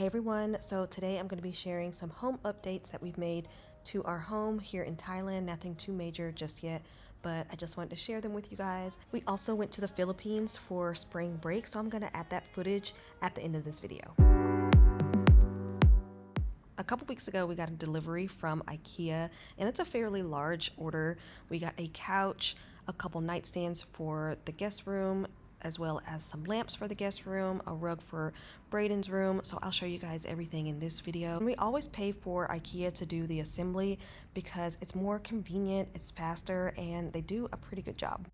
Hey everyone, so today I'm going to be sharing some home updates that we've made to our home here in Thailand. Nothing too major just yet, but I just wanted to share them with you guys. We also went to the Philippines for spring break, so I'm going to add that footage at the end of this video. A couple weeks ago, we got a delivery from IKEA, and it's a fairly large order. We got a couch, a couple nightstands for the guest room, as well as some lamps for the guest room, a rug for Braden's room. So I'll show you guys everything in this video. And we always pay for IKEA to do the assembly because it's more convenient, it's faster, and they do a pretty good job.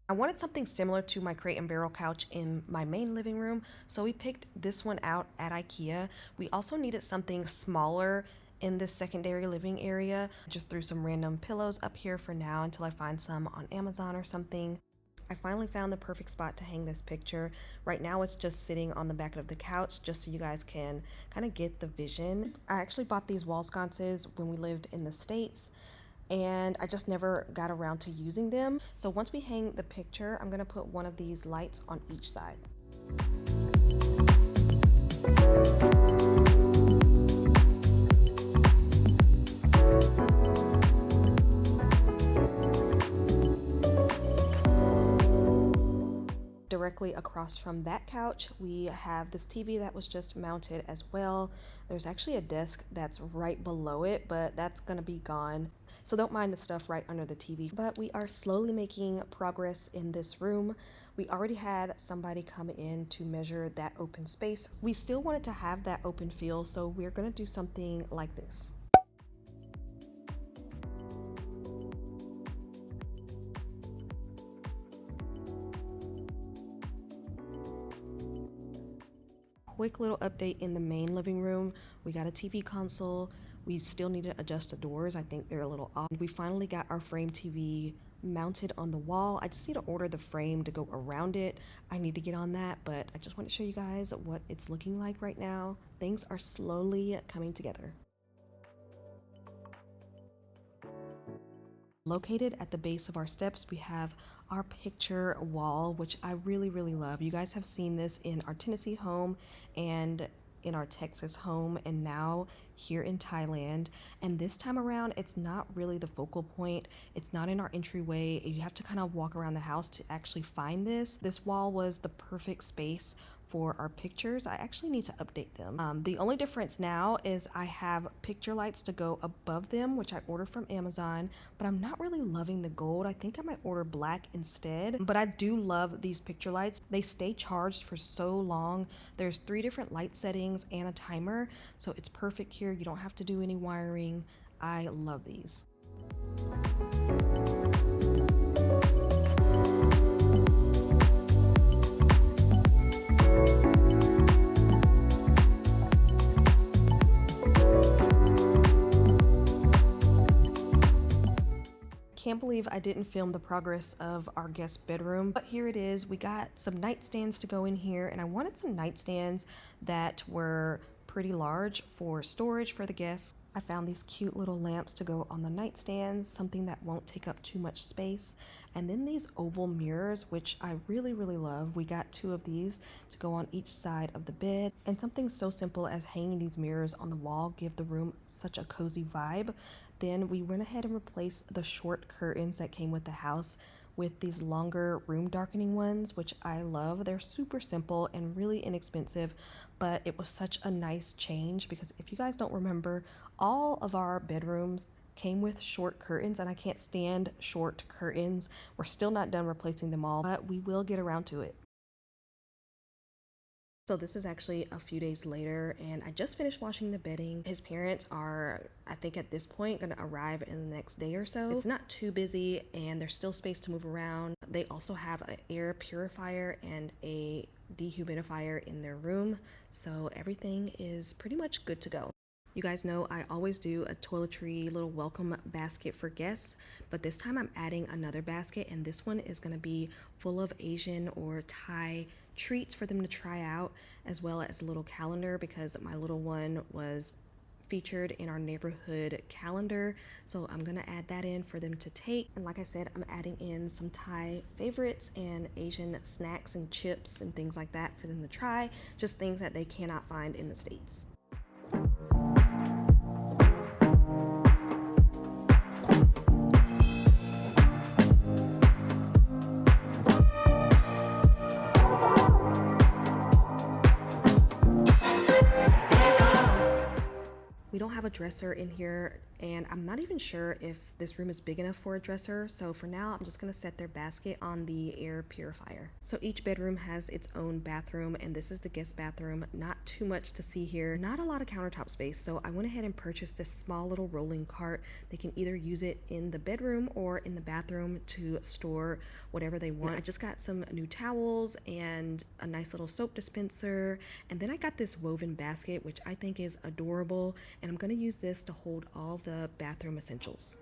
I wanted something similar to my crate and barrel couch in my main living room, so we picked this one out at IKEA. We also needed something smaller in this secondary living area. Just threw some random pillows up here for now until I find some on Amazon or something. I finally found the perfect spot to hang this picture. Right now it's just sitting on the back of the couch just so you guys can kind of get the vision. I actually bought these wall sconces when we lived in the States, and I just never got around to using them. So once we hang the picture, I'm gonna put one of these lights on each side. Directly across from that couch, we have this TV that was just mounted as well. There's actually a desk that's right below it, but that's gonna be gone. So don't mind the stuff right under the TV. But we are slowly making progress in this room. We already had somebody come in to measure that open space. We still wanted to have that open feel, so we're gonna do something like this. Quick little update in the main living room. We got a TV console. We still need to adjust the doors. I think they're a little off. We finally got our frame TV mounted on the wall. I just need to order the frame to go around it. I need to get on that, but I just want to show you guys what it's looking like right now. Things are slowly coming together. Located at the base of our steps, we have our picture wall, which I really love. You guys have seen this in our Tennessee home and in our Texas home, and now here in Thailand. And this time around, it's not really the focal point. It's not in our entryway. You have to kind of walk around the house to actually find this. This wall was the perfect space for our pictures. I actually need to update them. The only difference now is I have picture lights to go above them, which I ordered from Amazon, but I'm not really loving the gold. I think I might order black instead, but I do love these picture lights. They stay charged for so long. There's 3 different light settings and a timer, so it's perfect here. You don't have to do any wiring. I love these. Can't believe I didn't film the progress of our guest bedroom, but here it is. We got some nightstands to go in here, and I wanted some nightstands that were pretty large for storage for the guests. I found these cute little lamps to go on the nightstands, something that won't take up too much space. And then these oval mirrors, which I really love. We got 2 of these to go on each side of the bed. And something so simple as hanging these mirrors on the wall give the room such a cozy vibe. Then we went ahead and replaced the short curtains that came with the house with these longer room darkening ones, which I love. They're super simple and really inexpensive, but it was such a nice change because if you guys don't remember, all of our bedrooms came with short curtains, and I can't stand short curtains. We're still not done replacing them all, but we will get around to it. So this is actually a few days later, and I just finished washing the bedding. His parents are, I think at this point, gonna arrive in the next day or so. It's not too busy, and there's still space to move around. They also have an air purifier and a dehumidifier in their room, so everything is pretty much good to go. You guys know I always do a toiletry little welcome basket for guests, but this time I'm adding another basket, and this one is gonna be full of Asian or Thai treats for them to try out, as well as a little calendar because my little one was featured in our neighborhood calendar, so I'm gonna add that in for them to take. And like I said, I'm adding in some Thai favorites and Asian snacks and chips and things like that for them to try, just things that they cannot find in the States. We don't have a dresser in here, and I'm not even sure if this room is big enough for a dresser, so for now I'm just going to set their basket on the air purifier. So each bedroom has its own bathroom, and this is the guest bathroom. Not too much to see here, not a lot of countertop space, so I went ahead and purchased this small little rolling cart. They can either use it in the bedroom or in the bathroom to store whatever they want. I just got some new towels and a nice little soap dispenser, and then I got this woven basket, which I think is adorable, and I'm going to use this to hold all the bathroom essentials.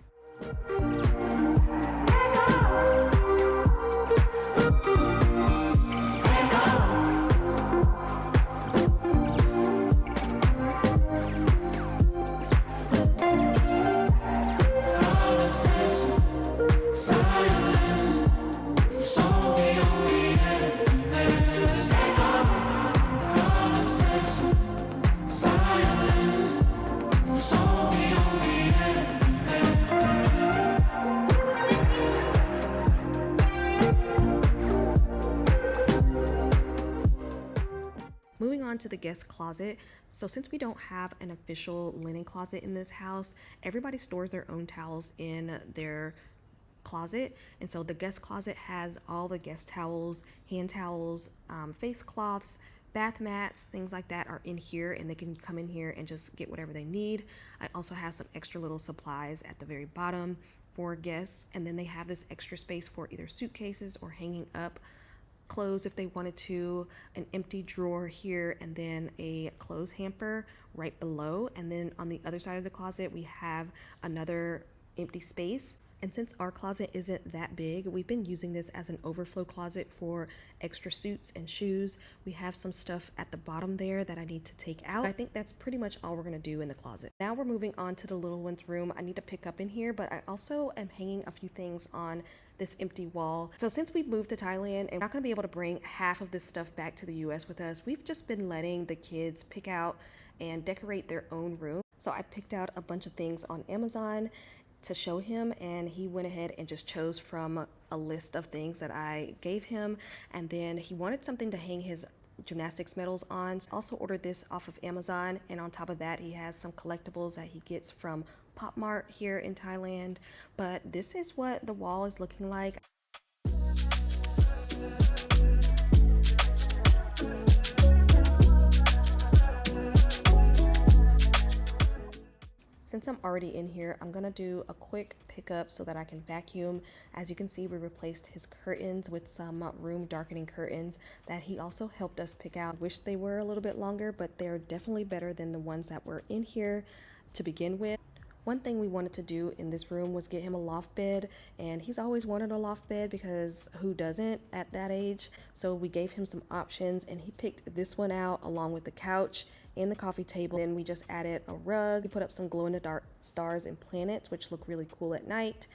Moving on to the guest closet. So since we don't have an official linen closet in this house, everybody stores their own towels in their closet. And so the guest closet has all the guest towels, hand towels, face cloths, bath mats, things like that are in here, and they can come in here and just get whatever they need. I also have some extra little supplies at the very bottom for guests, and then they have this extra space for either suitcases or hanging up clothes if they wanted to, an empty drawer here, and then a clothes hamper right below. And then on the other side of the closet we have another empty space. And since our closet isn't that big, we've been using this as an overflow closet for extra suits and shoes. We have some stuff at the bottom there that I need to take out. I think that's pretty much all we're gonna do in the closet. Now we're moving on to the little one's room. I need to pick up in here, but I also am hanging a few things on this empty wall. So since we've moved to Thailand and we're not gonna be able to bring half of this stuff back to the US with us, we've just been letting the kids pick out and decorate their own room. So I picked out a bunch of things on Amazon to show him, and he went ahead and just chose from a list of things that I gave him. And then he wanted something to hang his gymnastics medals on. Also ordered this off of Amazon, and on top of that he has some collectibles that he gets from Pop Mart here in Thailand. But this is what the wall is looking like. Since I'm already in here, I'm gonna do a quick pickup so that I can vacuum. As you can see, we replaced his curtains with some room darkening curtains that he also helped us pick out. Wish they were a little bit longer, but they're definitely better than the ones that were in here to begin with. One thing we wanted to do in this room was get him a loft bed, and he's always wanted a loft bed because who doesn't at that age? So we gave him some options, and he picked this one out along with the couch and the coffee table. Then we just added a rug. We put up some glow-in-the-dark stars and planets, which look really cool at night.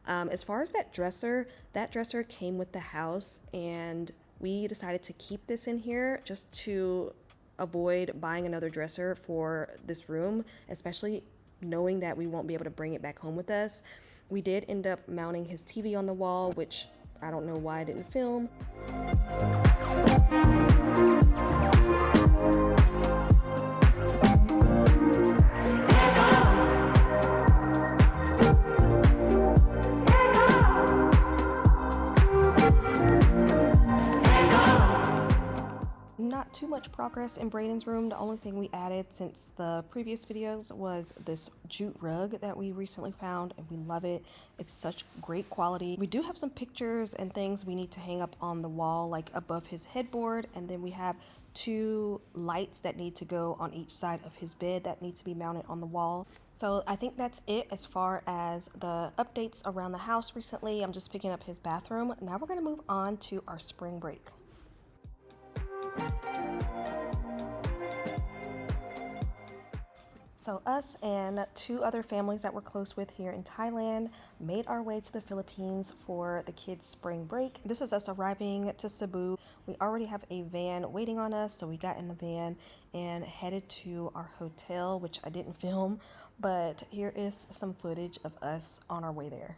As far as that dresser came with the house, and we decided to keep this in here just to avoid buying another dresser for this room, especially knowing that we won't be able to bring it back home with us. We did end up mounting his TV on the wall, which I don't know why I didn't film. Not too much progress in Brayden's room. The only thing we added since the previous videos was this jute rug that we recently found, and we love it. It's such great quality. We do have some pictures and things we need to hang up on the wall, like above his headboard, and then we have 2 lights that need to go on each side of his bed that need to be mounted on the wall. So I think that's it as far as the updates around the house recently. I'm just picking up his bathroom. Now we're going to move on to our spring break. So us and two other families that we're close with here in Thailand made our way to the Philippines for the kids' spring break. This is us arriving to Cebu. We already have a van waiting on us, so we got in the van and headed to our hotel, which I didn't film, but here is some footage of us on our way there.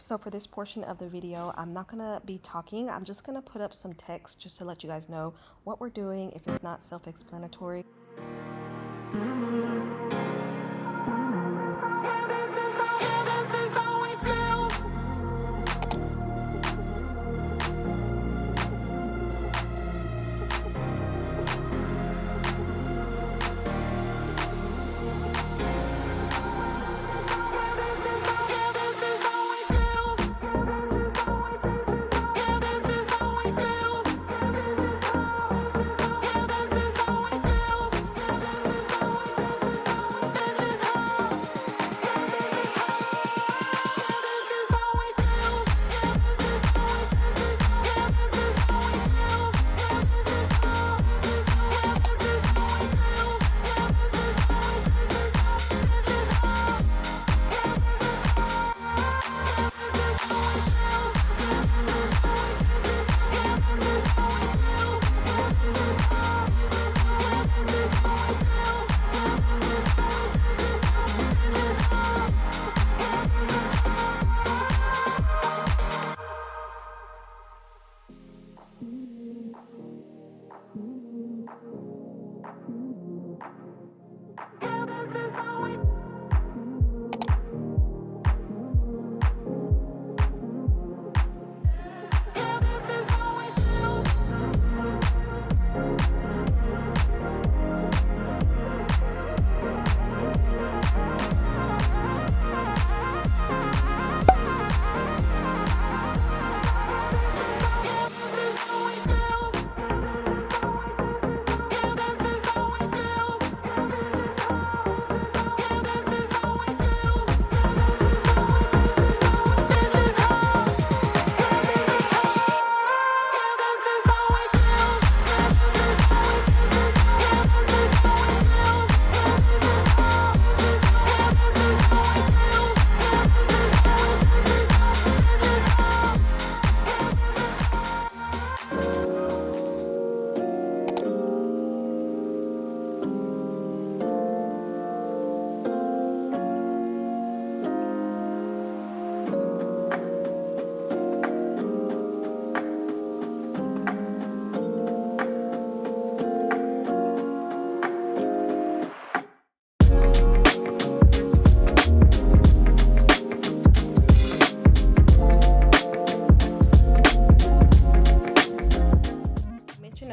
So for this portion of the video, I'm not gonna be talking. I'm just gonna put up some text just to let you guys know what we're doing if it's not self-explanatory.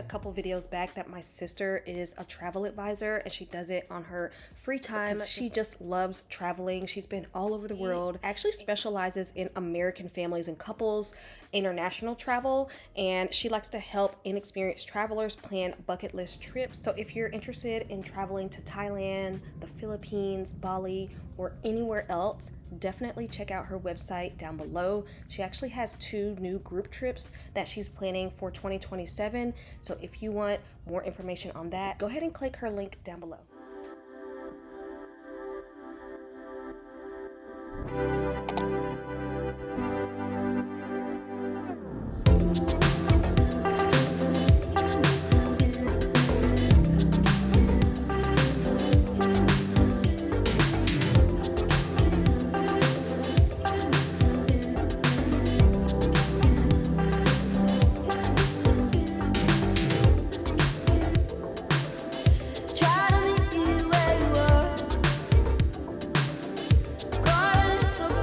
Couple videos back that my sister is a travel advisor and she does it on her free time. She just loves traveling. She's been all over the world, actually specializes in American families and couples, international travel, and she likes to help inexperienced travelers plan bucket list trips. So if you're interested in traveling to Thailand, the Philippines, Bali, or anywhere else, definitely check out her website down below. She actually has 2 new group trips that she's planning for 2027. So if you want more information on that, go ahead and click her link down below. Try to meet you where you are. Caught in so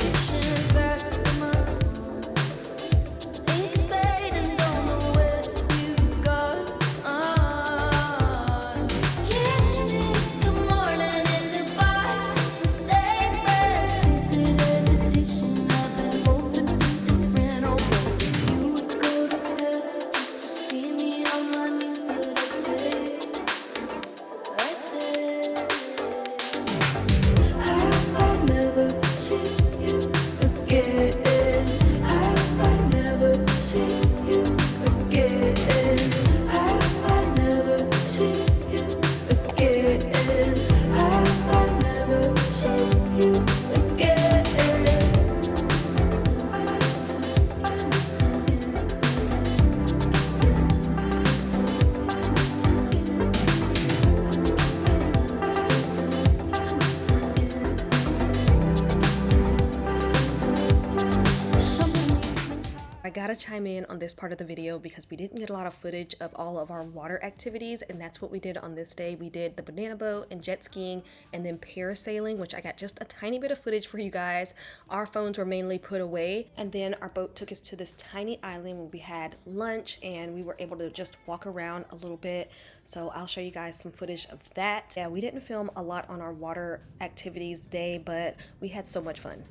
gotta chime in on this part of the video because we didn't get a lot of footage of all of our water activities, and that's what we did on this day. We did the banana boat and jet skiing and then parasailing, which I got just a tiny bit of footage for you guys. Our phones were mainly put away, and then our boat took us to this tiny island where we had lunch and we were able to just walk around a little bit. So I'll show you guys some footage of that. Yeah, we didn't film a lot on our water activities day, but we had so much fun.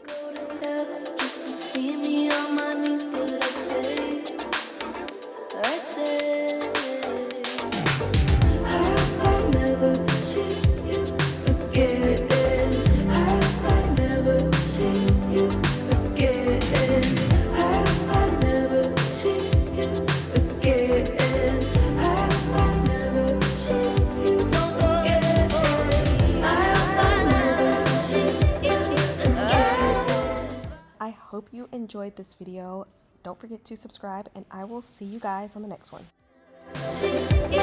Go to hell just to see me on my knees, but I'd say, I never see you again. I never see you again. I never see you again. I never see you again. I never see you again. I hope you enjoyed this video. Don't forget to subscribe, and I will see you guys on the next one. See you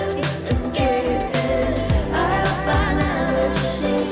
again. I hope I never see